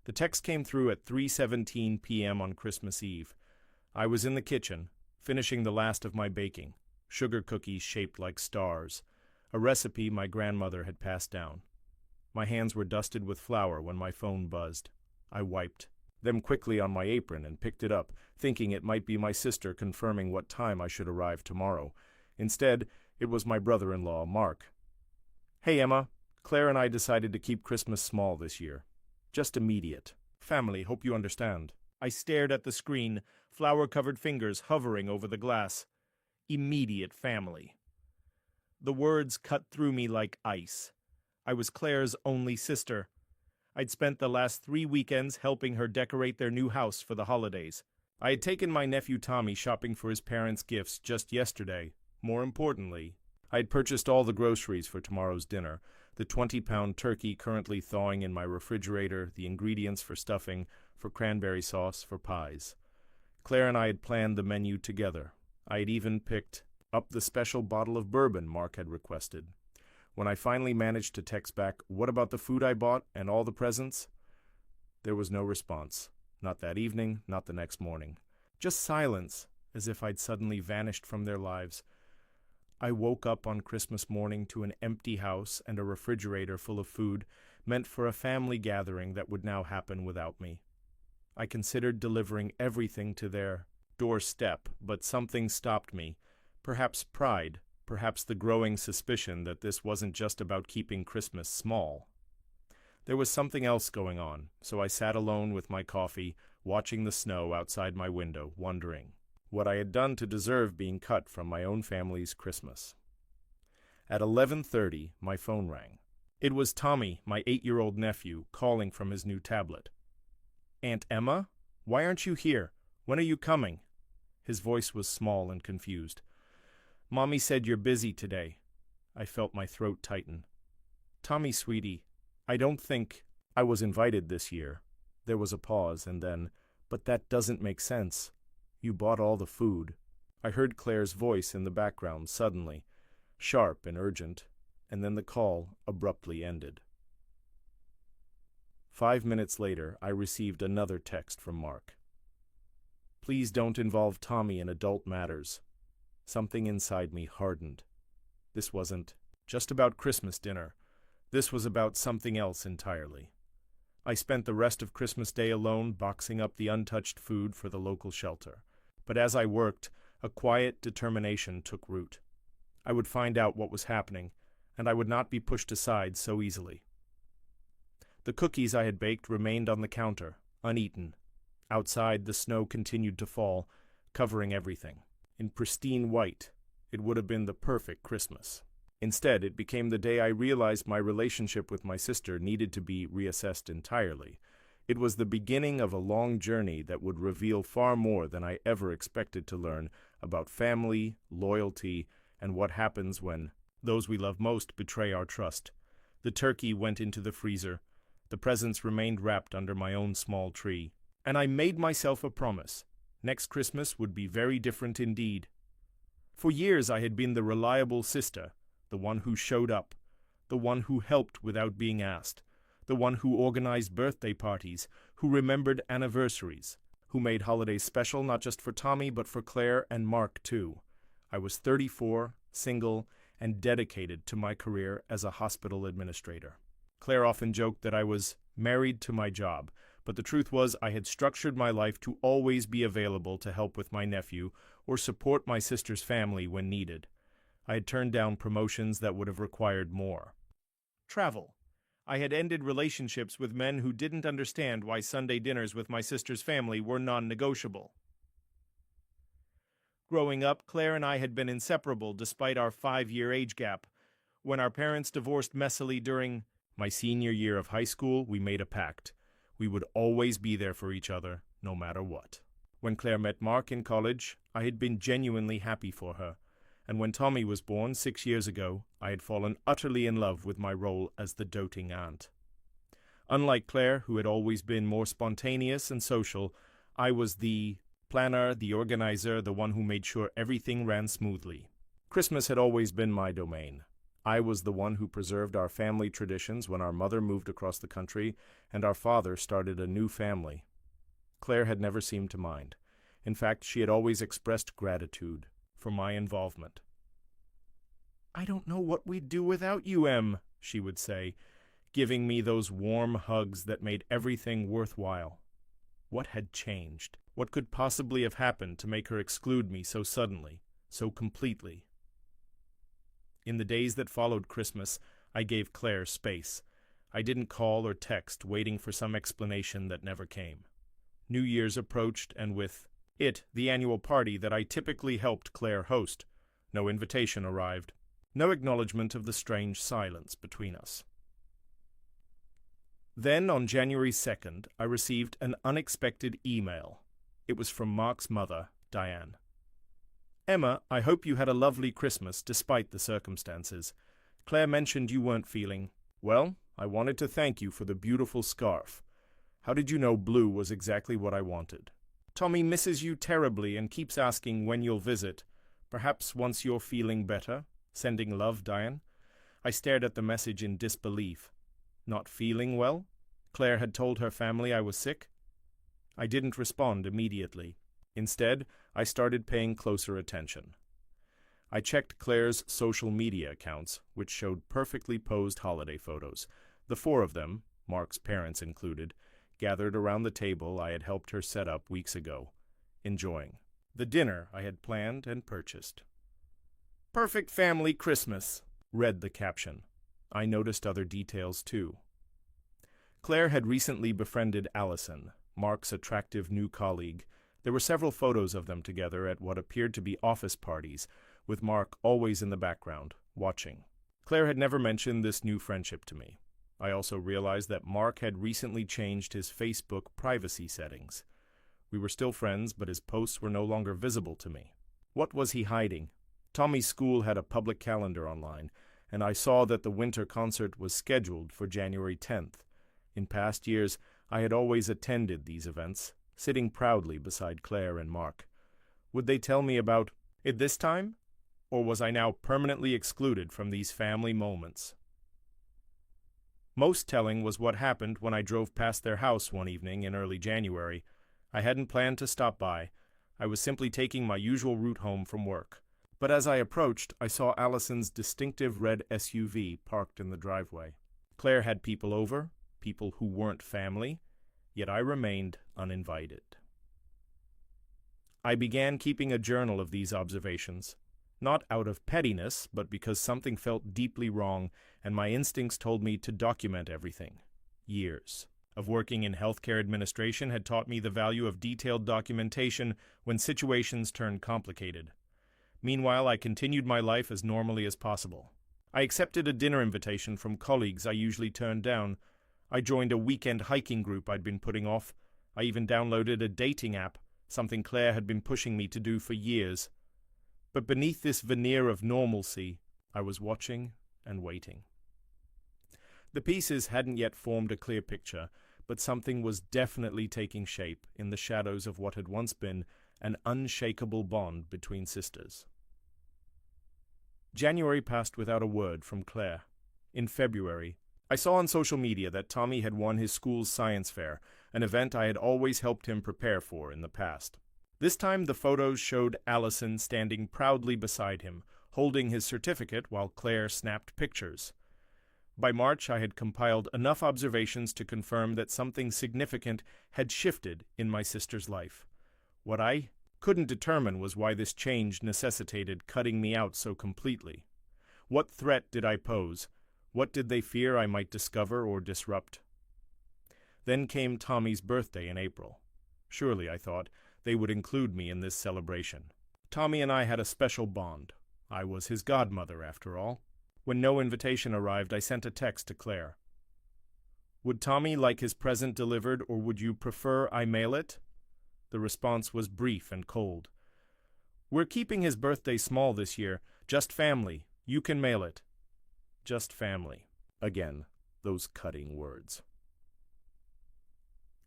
The text came through at 3:17 p.m. on Christmas Eve. I was in the kitchen, finishing the last of my baking, sugar cookies shaped like stars, a recipe my grandmother had passed down. My hands were dusted with flour when my phone buzzed. I wiped them quickly on my apron and picked it up, thinking it might be my sister confirming what time I should arrive tomorrow. Instead, it was my brother-in-law, Mark. "Hey, Emma. Claire and I decided to keep Christmas small this year. Just immediate. Family, hope you understand." I stared at the screen, flour-covered fingers hovering over the glass. Immediate family. The words cut through me like ice. I was Claire's only sister. I'd spent the last 3 weekends helping her decorate their new house for the holidays. I had taken my nephew Tommy shopping for his parents' gifts just yesterday. More importantly, I had purchased all the groceries for tomorrow's dinner, the 20-pound turkey currently thawing in my refrigerator, the ingredients for stuffing, for cranberry sauce, for pies. Claire and I had planned the menu together. I had even picked up the special bottle of bourbon Mark had requested. When I finally managed to text back, "What about the food I bought and all the presents?" there was no response. Not that evening, not the next morning. Just silence, as if I'd suddenly vanished from their lives. I woke up on Christmas morning to an empty house and a refrigerator full of food meant for a family gathering that would now happen without me. I considered delivering everything to their doorstep, but something stopped me. Perhaps pride, perhaps the growing suspicion that this wasn't just about keeping Christmas small. There was something else going on, so I sat alone with my coffee, watching the snow outside my window, wondering what I had done to deserve being cut from my own family's Christmas. At 11:30, my phone rang. It was Tommy, my 8-year-old nephew, calling from his new tablet. "Aunt Emma? Why aren't you here? When are you coming?" His voice was small and confused. "Mommy said you're busy today." I felt my throat tighten. "Tommy, sweetie, I don't think I was invited this year." There was a pause, and then, "But that doesn't make sense. You bought all the food." I heard Claire's voice in the background suddenly, sharp and urgent, and then the call abruptly ended. 5 minutes later, I received another text from Mark. "Please don't involve Tommy in adult matters." Something inside me hardened. This wasn't just about Christmas dinner. This was about something else entirely. I spent the rest of Christmas Day alone boxing up the untouched food for the local shelter. But as I worked, a quiet determination took root. I would find out what was happening, and I would not be pushed aside so easily. The cookies I had baked remained on the counter, uneaten. Outside, the snow continued to fall, covering everything. In pristine white, it would have been the perfect Christmas. Instead, it became the day I realized my relationship with my sister needed to be reassessed entirely. It was the beginning of a long journey that would reveal far more than I ever expected to learn about family, loyalty, and what happens when those we love most betray our trust. The turkey went into the freezer. The presents remained wrapped under my own small tree. And I made myself a promise. Next Christmas would be very different indeed. For years I had been the reliable sister, the one who showed up, the one who helped without being asked, the one who organized birthday parties, who remembered anniversaries, who made holidays special not just for Tommy but for Claire and Mark too. I was 34, single, and dedicated to my career as a hospital administrator. Claire often joked that I was married to my job, but the truth was I had structured my life to always be available to help with my nephew or support my sister's family when needed. I had turned down promotions that would have required more. Travel. I had ended relationships with men who didn't understand why Sunday dinners with my sister's family were non-negotiable. Growing up, Claire and I had been inseparable despite our 5-year age gap. When our parents divorced messily during my senior year of high school, we made a pact. We would always be there for each other, no matter what. When Claire met Mark in college, I had been genuinely happy for her. And when Tommy was born 6 years ago, I had fallen utterly in love with my role as the doting aunt. Unlike Claire, who had always been more spontaneous and social, I was the planner, the organizer, the one who made sure everything ran smoothly. Christmas had always been my domain. I was the one who preserved our family traditions when our mother moved across the country and our father started a new family. Claire had never seemed to mind. In fact, she had always expressed gratitude for my involvement. "I don't know what we'd do without you, Em," she would say, giving me those warm hugs that made everything worthwhile. What had changed? What could possibly have happened to make her exclude me so suddenly, so completely? In the days that followed Christmas, I gave Claire space. I didn't call or text, waiting for some explanation that never came. New Year's approached, and with it, the annual party that I typically helped Claire host. No invitation arrived. No acknowledgement of the strange silence between us. Then, on January 2nd, I received an unexpected email. It was from Mark's mother, Diane. "Emma, I hope you had a lovely Christmas despite the circumstances. Claire mentioned you weren't feeling well. I wanted to thank you for the beautiful scarf. How did you know blue was exactly what I wanted? Tommy misses you terribly and keeps asking when you'll visit. Perhaps once you're feeling better. Sending love, Diane." I stared at the message in disbelief. Not feeling well? Claire had told her family I was sick? I didn't respond immediately. Instead, I started paying closer attention. I checked Claire's social media accounts, which showed perfectly posed holiday photos. The four of them, Mark's parents included, gathered around the table I had helped her set up weeks ago, enjoying the dinner I had planned and purchased. "Perfect family Christmas," read the caption. I noticed other details too. Claire had recently befriended Allison, Mark's attractive new colleague. There were several photos of them together at what appeared to be office parties, with Mark always in the background, watching. Claire had never mentioned this new friendship to me. I also realized that Mark had recently changed his Facebook privacy settings. We were still friends, but his posts were no longer visible to me. What was he hiding? Tommy's school had a public calendar online, and I saw that the winter concert was scheduled for January 10th. In past years, I had always attended these events, sitting proudly beside Claire and Mark. Would they tell me about it this time? Or was I now permanently excluded from these family moments? Most telling was what happened when I drove past their house one evening in early January. I hadn't planned to stop by. I was simply taking my usual route home from work. But as I approached, I saw Allison's distinctive red SUV parked in the driveway. Claire had people over, people who weren't family, yet I remained uninvited. I began keeping a journal of these observations, not out of pettiness, but because something felt deeply wrong, and my instincts told me to document everything. Years of working in healthcare administration had taught me the value of detailed documentation when situations turned complicated. Meanwhile, I continued my life as normally as possible. I accepted a dinner invitation from colleagues I usually turned down. I joined a weekend hiking group I'd been putting off. I even downloaded a dating app, something Claire had been pushing me to do for years. But beneath this veneer of normalcy, I was watching and waiting. The pieces hadn't yet formed a clear picture, but something was definitely taking shape in the shadows of what had once been an unshakable bond between sisters. January passed without a word from Claire. In February, I saw on social media that Tommy had won his school's science fair, an event I had always helped him prepare for in the past. This time the photos showed Allison standing proudly beside him, holding his certificate while Claire snapped pictures. By March, I had compiled enough observations to confirm that something significant had shifted in my sister's life. What I couldn't determine was why this change necessitated cutting me out so completely. What threat did I pose? What did they fear I might discover or disrupt? Then came Tommy's birthday in April. Surely, I thought, they would include me in this celebration. Tommy and I had a special bond. I was his godmother, after all. When no invitation arrived, I sent a text to Claire. "Would Tommy like his present delivered, or would you prefer I mail it?" The response was brief and cold. "We're keeping his birthday small this year. Just family. You can mail it." Just family. Again, those cutting words.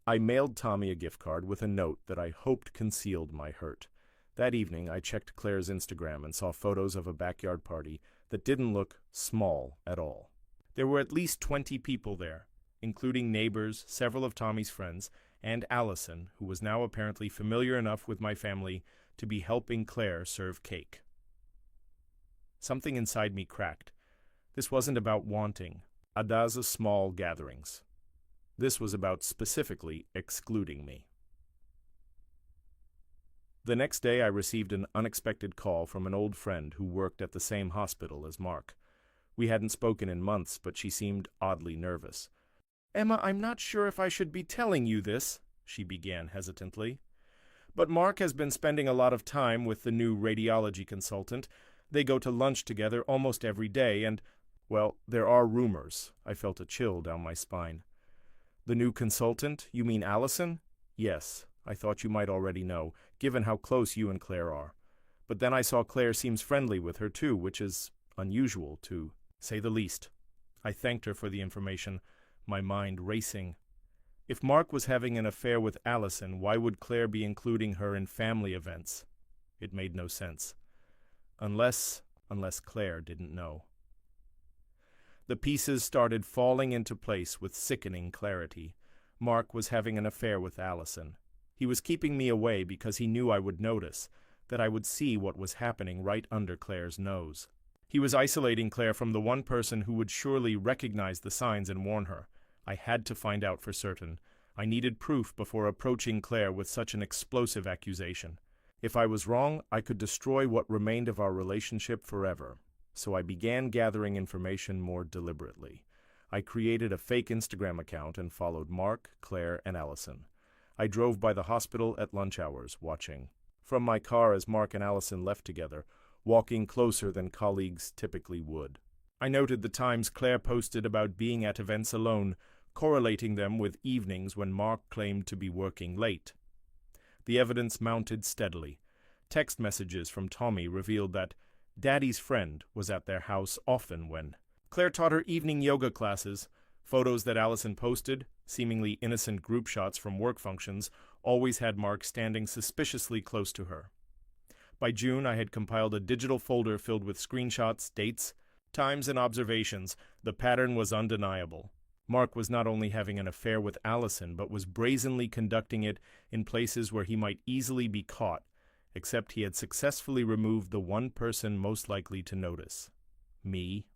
I mailed Tommy a gift card with a note that I hoped concealed my hurt. That evening, I checked Claire's Instagram and saw photos of a backyard party that didn't look small at all. There were at least 20 people there, including neighbors, several of Tommy's friends, and Allison, who was now apparently familiar enough with my family to be helping Claire serve cake. Something inside me cracked. This wasn't about wanting Adaza's small gatherings. This was about specifically excluding me. The next day I received an unexpected call from an old friend who worked at the same hospital as Mark. We hadn't spoken in months, but she seemed oddly nervous. "Emma, I'm not sure if I should be telling you this," she began hesitantly. "But Mark has been spending a lot of time with the new radiology consultant. They go to lunch together almost every day, and, well, there are rumors." I felt a chill down my spine. "The new consultant? You mean Allison?" "Yes, I thought you might already know, given how close you and Claire are. But then I saw Claire seems friendly with her too, which is unusual, to say the least." I thanked her for the information, my mind racing. If Mark was having an affair with Allison, why would Claire be including her in family events? It made no sense. Unless Claire didn't know. The pieces started falling into place with sickening clarity. Mark was having an affair with Allison. He was keeping me away because he knew I would notice, that I would see what was happening right under Claire's nose. He was isolating Claire from the one person who would surely recognize the signs and warn her. I had to find out for certain. I needed proof before approaching Claire with such an explosive accusation. If I was wrong, I could destroy what remained of our relationship forever. So I began gathering information more deliberately. I created a fake Instagram account and followed Mark, Claire, and Allison. I drove by the hospital at lunch hours, watching from my car as Mark and Allison left together, walking closer than colleagues typically would. I noted the times Claire posted about being at events alone, correlating them with evenings when Mark claimed to be working late. The evidence mounted steadily. Text messages from Tommy revealed that Daddy's friend was at their house often when Claire taught her evening yoga classes. Photos that Allison posted, seemingly innocent group shots from work functions, always had Mark standing suspiciously close to her. By June, I had compiled a digital folder filled with screenshots, dates, times, and observations. The pattern was undeniable. Mark was not only having an affair with Allison, but was brazenly conducting it in places where he might easily be caught, except he had successfully removed the one person most likely to notice: me.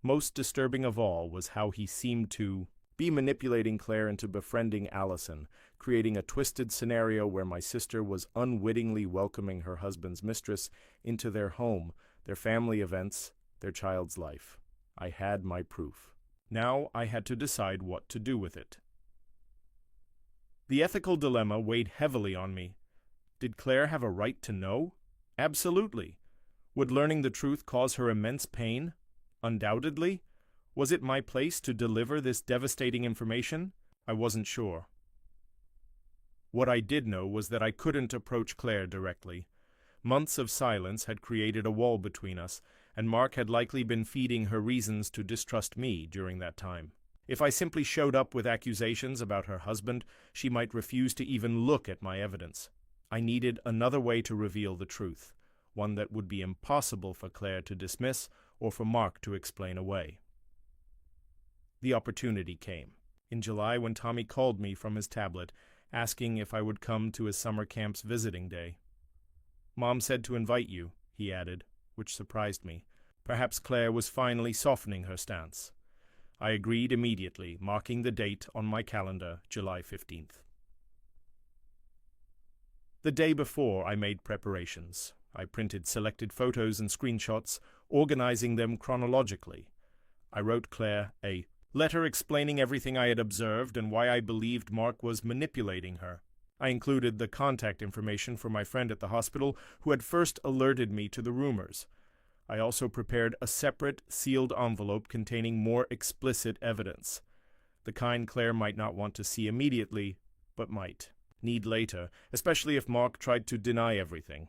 Most disturbing of all was how he seemed to be manipulating Claire into befriending Allison, creating a twisted scenario where my sister was unwittingly welcoming her husband's mistress into their home, their family events, their child's life. I had my proof. Now I had to decide what to do with it. The ethical dilemma weighed heavily on me. Did Claire have a right to know? Absolutely. Would learning the truth cause her immense pain? Undoubtedly. Was it my place to deliver this devastating information? I wasn't sure. What I did know was that I couldn't approach Claire directly. Months of silence had created a wall between us, and Mark had likely been feeding her reasons to distrust me during that time. If I simply showed up with accusations about her husband, she might refuse to even look at my evidence. I needed another way to reveal the truth, one that would be impossible for Claire to dismiss or for Mark to explain away. The opportunity came in July when Tommy called me from his tablet, asking if I would come to his summer camp's visiting day. "Mom said to invite you," he added, which surprised me. Perhaps Claire was finally softening her stance. I agreed immediately, marking the date on my calendar, July 15th. The day before, I made preparations. I printed selected photos and screenshots, organizing them chronologically. I wrote Claire a letter explaining everything I had observed and why I believed Mark was manipulating her. I included the contact information for my friend at the hospital who had first alerted me to the rumors. I also prepared a separate, sealed envelope containing more explicit evidence, the kind Claire might not want to see immediately, but might need later, especially if Mark tried to deny everything.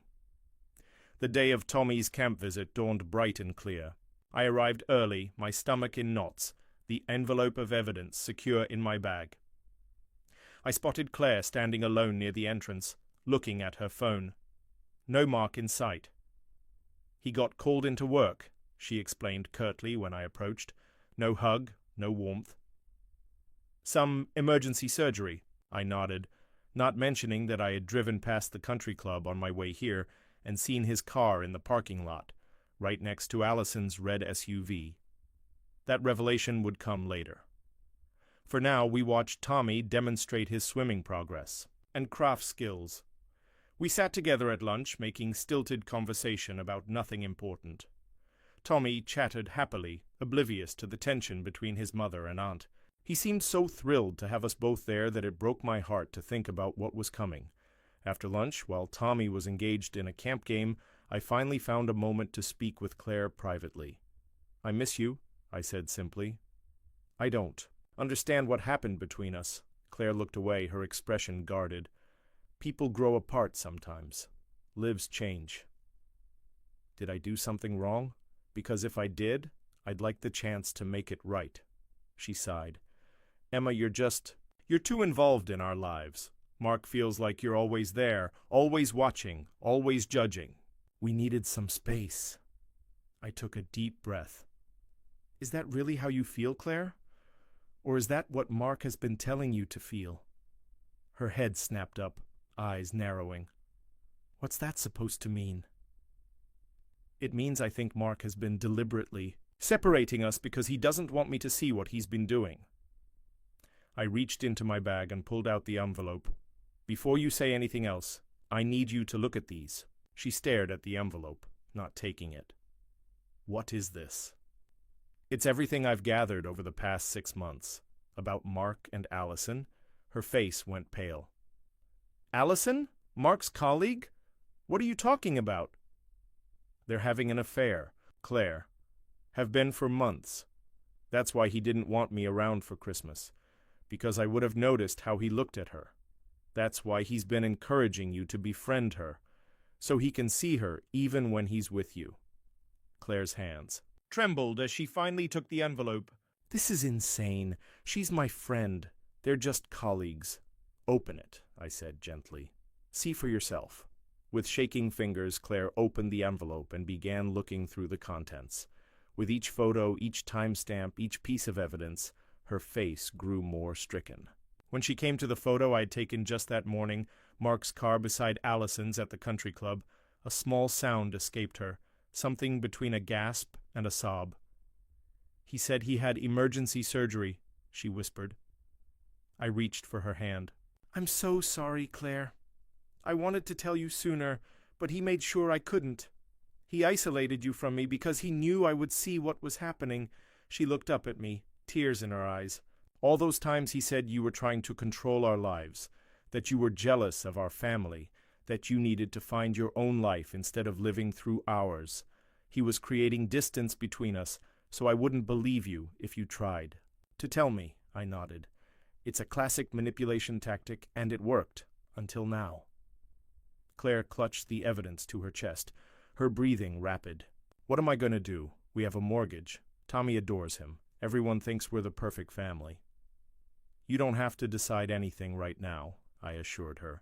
The day of Tommy's camp visit dawned bright and clear. I arrived early, my stomach in knots, the envelope of evidence secure in my bag. I spotted Claire standing alone near the entrance, looking at her phone. No Mark in sight. He got called into work, she explained curtly when I approached. No hug, no warmth. Some emergency surgery, I nodded, not mentioning that I had driven past the country club on my way here and seen his car in the parking lot, right next to Allison's red SUV. That revelation would come later. For now, we watched Tommy demonstrate his swimming progress and craft skills. We sat together at lunch, making stilted conversation about nothing important. Tommy chattered happily, oblivious to the tension between his mother and aunt. He seemed so thrilled to have us both there that it broke my heart to think about what was coming. After lunch, while Tommy was engaged in a camp game, I finally found a moment to speak with Claire privately. "I miss you," I said simply. "I don't understand what happened between us." Claire looked away, her expression guarded. "People grow apart sometimes. Lives change." "Did I do something wrong? Because if I did, I'd like the chance to make it right." She sighed. "Emma, you're too involved in our lives. Mark feels like you're always there, always watching, always judging. We needed some space." I took a deep breath. "Is that really how you feel, Claire? Or is that what Mark has been telling you to feel?" Her head snapped up, eyes narrowing. "What's that supposed to mean?" "It means I think Mark has been deliberately separating us because he doesn't want me to see what he's been doing." I reached into my bag and pulled out the envelope. "Before you say anything else, I need you to look at these." She stared at the envelope, not taking it. "What is this?" "It's everything I've gathered over the past 6 months. About Mark and Allison." Her face went pale. "Allison? Mark's colleague? What are you talking about?" "They're having an affair, Claire. Have been for months. That's why he didn't want me around for Christmas, because I would have noticed how he looked at her. That's why he's been encouraging you to befriend her, so he can see her even when he's with you." Claire's hands trembled as she finally took the envelope. "This is insane. She's my friend. They're just colleagues." "Open it," I said gently. "See for yourself." With shaking fingers, Claire opened the envelope and began looking through the contents. With each photo, each timestamp, each piece of evidence, her face grew more stricken. When she came to the photo I had taken just that morning, Mark's car beside Allison's at the country club, a small sound escaped her, something between a gasp and a sob. "He said he had emergency surgery," she whispered. I reached for her hand. "I'm so sorry, Claire. I wanted to tell you sooner, but he made sure I couldn't. He isolated you from me because he knew I would see what was happening." She looked up at me, tears in her eyes. "All those times he said you were trying to control our lives, that you were jealous of our family, that you needed to find your own life instead of living through ours. He was creating distance between us, so I wouldn't believe you if you tried to tell me." I nodded. "It's a classic manipulation tactic, and it worked, until now." Claire clutched the evidence to her chest, her breathing rapid. "What am I going to do? We have a mortgage. Tommy adores him. Everyone thinks we're the perfect family." "You don't have to decide anything right now," I assured her.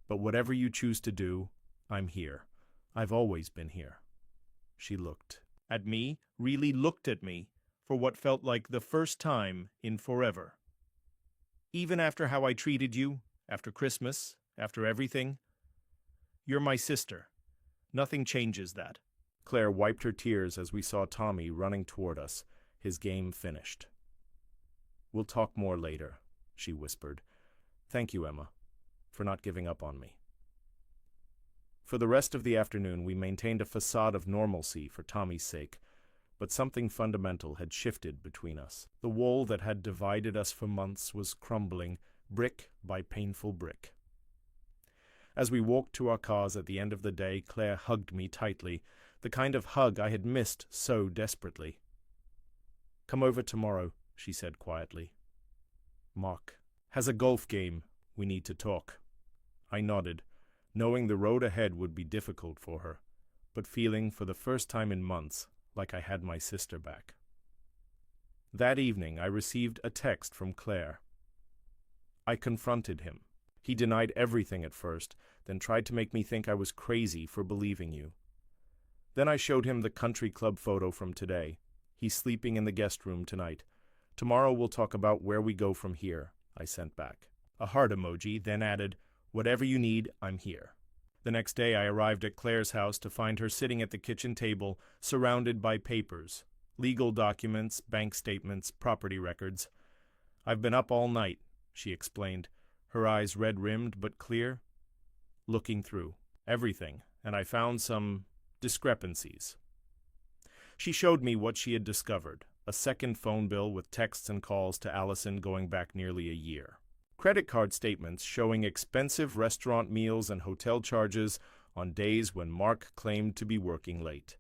"But whatever you choose to do, I'm here. I've always been here." She looked at me, really looked at me, for what felt like the first time in forever. "Even after how I treated you, after Christmas, after everything? You're my sister. Nothing changes that." Claire wiped her tears as we saw Tommy running toward us, his game finished. "We'll talk more later," she whispered. "Thank you, Emma, for not giving up on me." For the rest of the afternoon we maintained a facade of normalcy for Tommy's sake, but something fundamental had shifted between us. The wall that had divided us for months was crumbling, brick by painful brick. As we walked to our cars at the end of the day, Claire hugged me tightly, the kind of hug I had missed so desperately. "Come over tomorrow," she said quietly. "Mark has a golf game. We need to talk." I nodded, knowing the road ahead would be difficult for her, but feeling for the first time in months like I had my sister back. That evening I received a text from Claire. I confronted him. He denied everything at first, then tried to make me think I was crazy for believing you. Then I showed him the country club photo from today. He's sleeping in the guest room tonight. Tomorrow we'll talk about where we go from here, I sent back. A heart emoji, then added, whatever you need, I'm here. The next day I arrived at Claire's house to find her sitting at the kitchen table, surrounded by papers, legal documents, bank statements, property records. I've been up all night, she explained, her eyes red-rimmed but clear, looking through everything, and I found some discrepancies. She showed me what she had discovered, a second phone bill with texts and calls to Allison going back nearly a year. Credit card statements showing expensive restaurant meals and hotel charges on days when Mark claimed to be working late.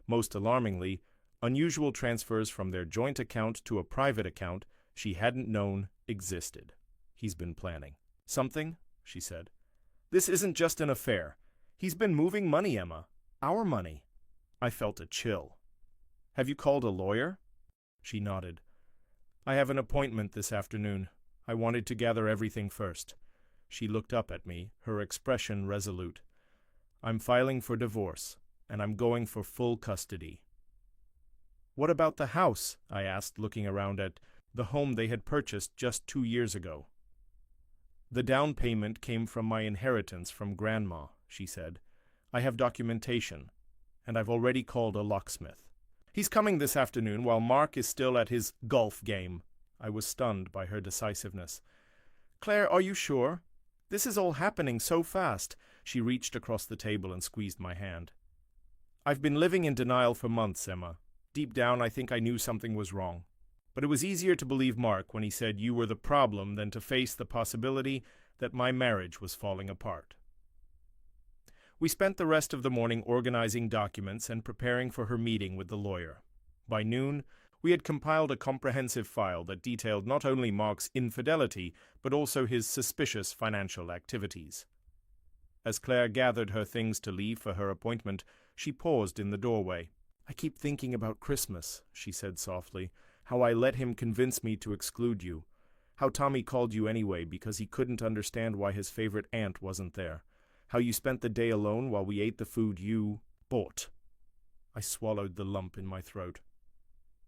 Most alarmingly, unusual transfers from their joint account to a private account she hadn't known existed. He's been planning. Something, she said. This isn't just an affair. He's been moving money, Emma. Our money. I felt a chill. Have you called a lawyer? She nodded. I have an appointment this afternoon. I wanted to gather everything first. She looked up at me, her expression resolute. I'm filing for divorce, and I'm going for full custody. What about the house? I asked, looking around at the home they had purchased just 2 years ago. The down payment came from my inheritance from Grandma, she said. I have documentation, and I've already called a locksmith. He's coming this afternoon while Mark is still at his golf game. I was stunned by her decisiveness. Claire, are you sure? This is all happening so fast. She reached across the table and squeezed my hand. I've been living in denial for months, Emma. Deep down, I think I knew something was wrong. But it was easier to believe Mark when he said you were the problem than to face the possibility that my marriage was falling apart. We spent the rest of the morning organizing documents and preparing for her meeting with the lawyer. By noon, we had compiled a comprehensive file that detailed not only Mark's infidelity, but also his suspicious financial activities. As Claire gathered her things to leave for her appointment, she paused in the doorway. I keep thinking about Christmas, she said softly, how I let him convince me to exclude you, how Tommy called you anyway because he couldn't understand why his favorite aunt wasn't there, how you spent the day alone while we ate the food you bought. I swallowed the lump in my throat.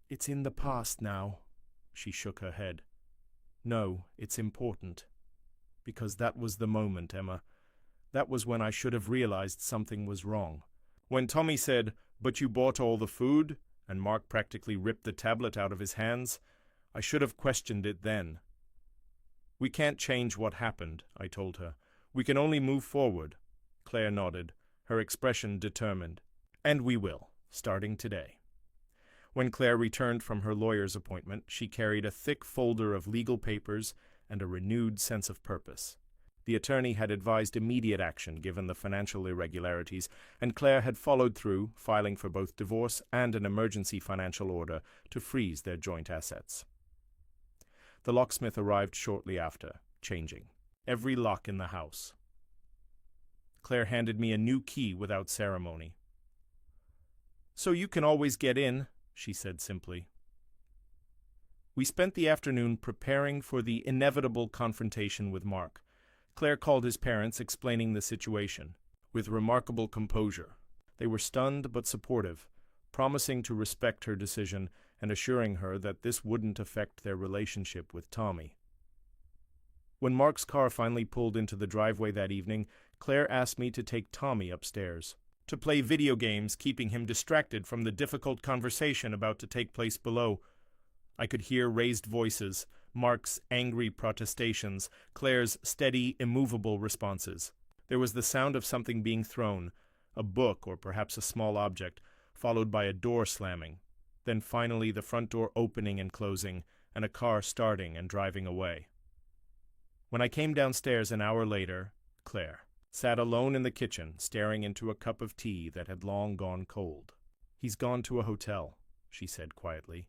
It's in the past now, she shook her head. No, it's important. Because that was the moment, Emma. That was when I should have realized something was wrong. When Tommy said, "But you bought all the food," and Mark practically ripped the tablet out of his hands, I should have questioned it then. We can't change what happened, I told her. We can only move forward. Claire nodded, her expression determined. And we will, starting today. When Claire returned from her lawyer's appointment, she carried a thick folder of legal papers and a renewed sense of purpose. The attorney had advised immediate action given the financial irregularities, and Claire had followed through, filing for both divorce and an emergency financial order to freeze their joint assets. The locksmith arrived shortly after, changing every lock in the house. Claire handed me a new key without ceremony. "So you can always get in," she said simply. We spent the afternoon preparing for the inevitable confrontation with Mark. Claire called his parents, explaining the situation. With remarkable composure. They were stunned but supportive, promising to respect her decision and assuring her that this wouldn't affect their relationship with Tommy. When Mark's car finally pulled into the driveway that evening, Claire asked me to take Tommy upstairs, to play video games, keeping him distracted from the difficult conversation about to take place below. I could hear raised voices, Mark's angry protestations, Claire's steady, immovable responses. There was the sound of something being thrown, a book or perhaps a small object, followed by a door slamming. Then finally the front door opening and closing, and a car starting and driving away. When I came downstairs an hour later, Claire sat alone in the kitchen, staring into a cup of tea that had long gone cold. "He's gone to a hotel," she said quietly.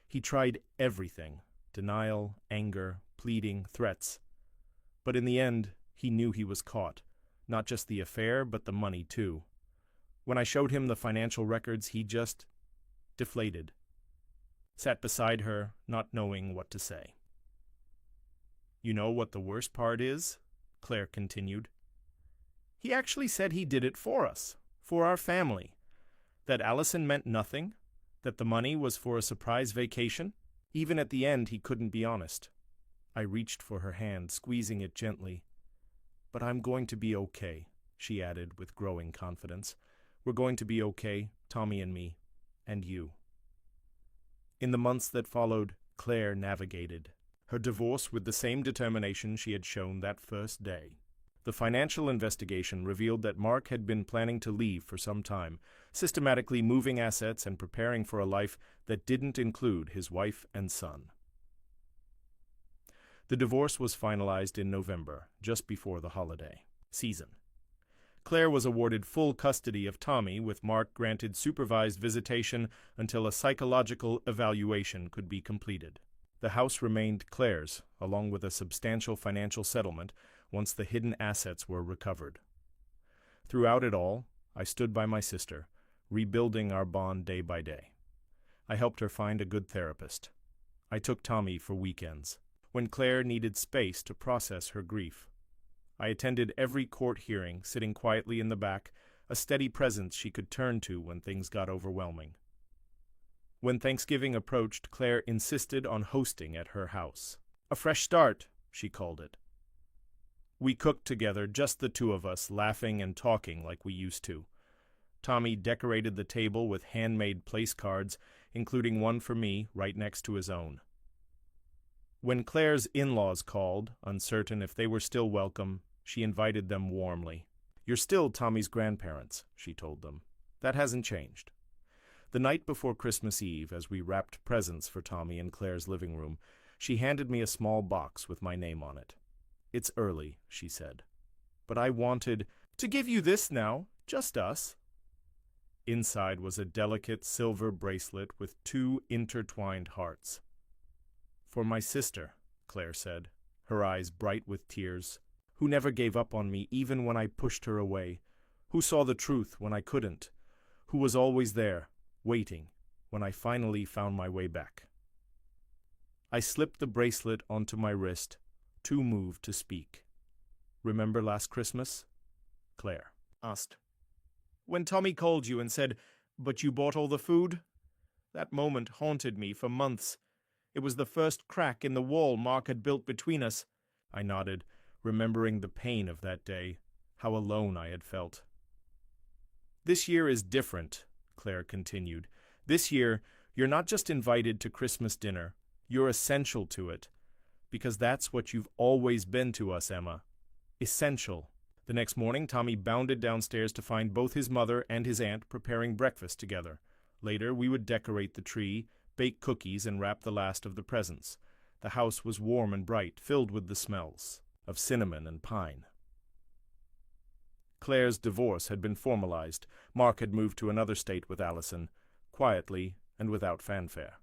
"He tried everything, denial, anger, pleading, threats. But in the end, he knew he was caught, not just the affair, but the money too. When I showed him the financial records, he just deflated. Sat beside her, not knowing what to say." "You know what the worst part is?" Claire continued. "He actually said he did it for us, for our family. That Allison meant nothing? That the money was for a surprise vacation? Even at the end, he couldn't be honest. I reached for her hand, squeezing it gently. "But I'm going to be okay," she added with growing confidence. "We're going to be okay, Tommy and me, and you." In the months that followed, Claire navigated her divorce with the same determination she had shown that first day. The financial investigation revealed that Mark had been planning to leave for some time, systematically moving assets and preparing for a life that didn't include his wife and son. The divorce was finalized in November, just before the holiday season. Claire was awarded full custody of Tommy, with Mark granted supervised visitation until a psychological evaluation could be completed. The house remained Claire's, along with a substantial financial settlement once the hidden assets were recovered. Throughout it all, I stood by my sister, rebuilding our bond day by day. I helped her find a good therapist. I took Tommy for weekends, when Claire needed space to process her grief. I attended every court hearing, sitting quietly in the back, a steady presence she could turn to when things got overwhelming. When Thanksgiving approached, Claire insisted on hosting at her house. "A fresh start," she called it. We cooked together, just the two of us, laughing and talking like we used to. Tommy decorated the table with handmade place cards, including one for me right next to his own. When Claire's in-laws called, uncertain if they were still welcome, she invited them warmly. "You're still Tommy's grandparents," she told them. "That hasn't changed." The night before Christmas Eve, as we wrapped presents for Tommy in Claire's living room, she handed me a small box with my name on it. "It's early," she said, "but I wanted to give you this now, just us." Inside was a delicate silver bracelet with 2 intertwined hearts. "For my sister," Claire said, her eyes bright with tears, "who never gave up on me even when I pushed her away, who saw the truth when I couldn't, who was always there, waiting, when I finally found my way back." I slipped the bracelet onto my wrist, too moved to speak. "Remember last Christmas?" Claire asked. "When Tommy called you and said, 'But you bought all the food?' That moment haunted me for months. It was the first crack in the wall Mark had built between us." I nodded, remembering the pain of that day, how alone I had felt. "This year is different," Claire continued. "This year, you're not just invited to Christmas dinner, you're essential to it. Because that's what you've always been to us, Emma. Essential." The next morning, Tommy bounded downstairs to find both his mother and his aunt preparing breakfast together. Later, we would decorate the tree, bake cookies, and wrap the last of the presents. The house was warm and bright, filled with the smells of cinnamon and pine. Claire's divorce had been formalized. Mark had moved to another state with Allison, quietly and without fanfare.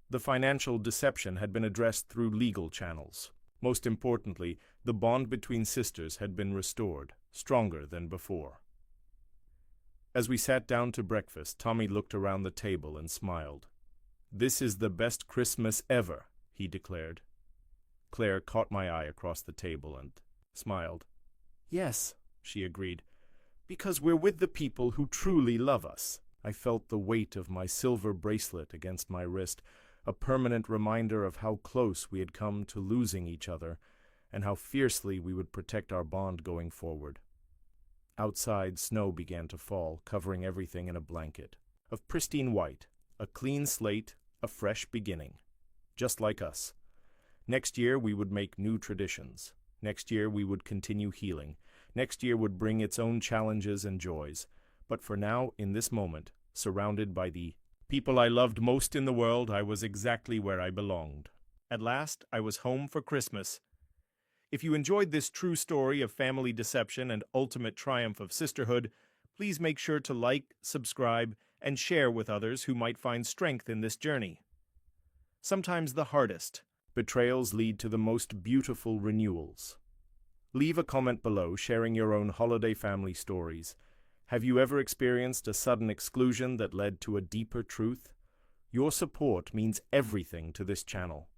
The financial deception had been addressed through legal channels. Most importantly, the bond between sisters had been restored, stronger than before. As we sat down to breakfast, Tommy looked around the table and smiled. "This is the best Christmas ever," he declared. Claire caught my eye across the table and smiled. "Yes," she agreed, "because we're with the people who truly love us." I felt the weight of my silver bracelet against my wrist, a permanent reminder of how close we had come to losing each other, and how fiercely we would protect our bond going forward. Outside, snow began to fall, covering everything in a blanket of pristine white, a clean slate, a fresh beginning, just like us. Next year we would make new traditions. Next year we would continue healing. Next year would bring its own challenges and joys. But for now, in this moment, surrounded by the people I loved most in the world, I was exactly where I belonged. At last, I was home for Christmas. If you enjoyed this true story of family deception and ultimate triumph of sisterhood, please make sure to like, subscribe, and share with others who might find strength in this journey. Sometimes the hardest betrayals lead to the most beautiful renewals. Leave a comment below sharing your own holiday family stories. Have you ever experienced a sudden exclusion that led to a deeper truth? Your support means everything to this channel.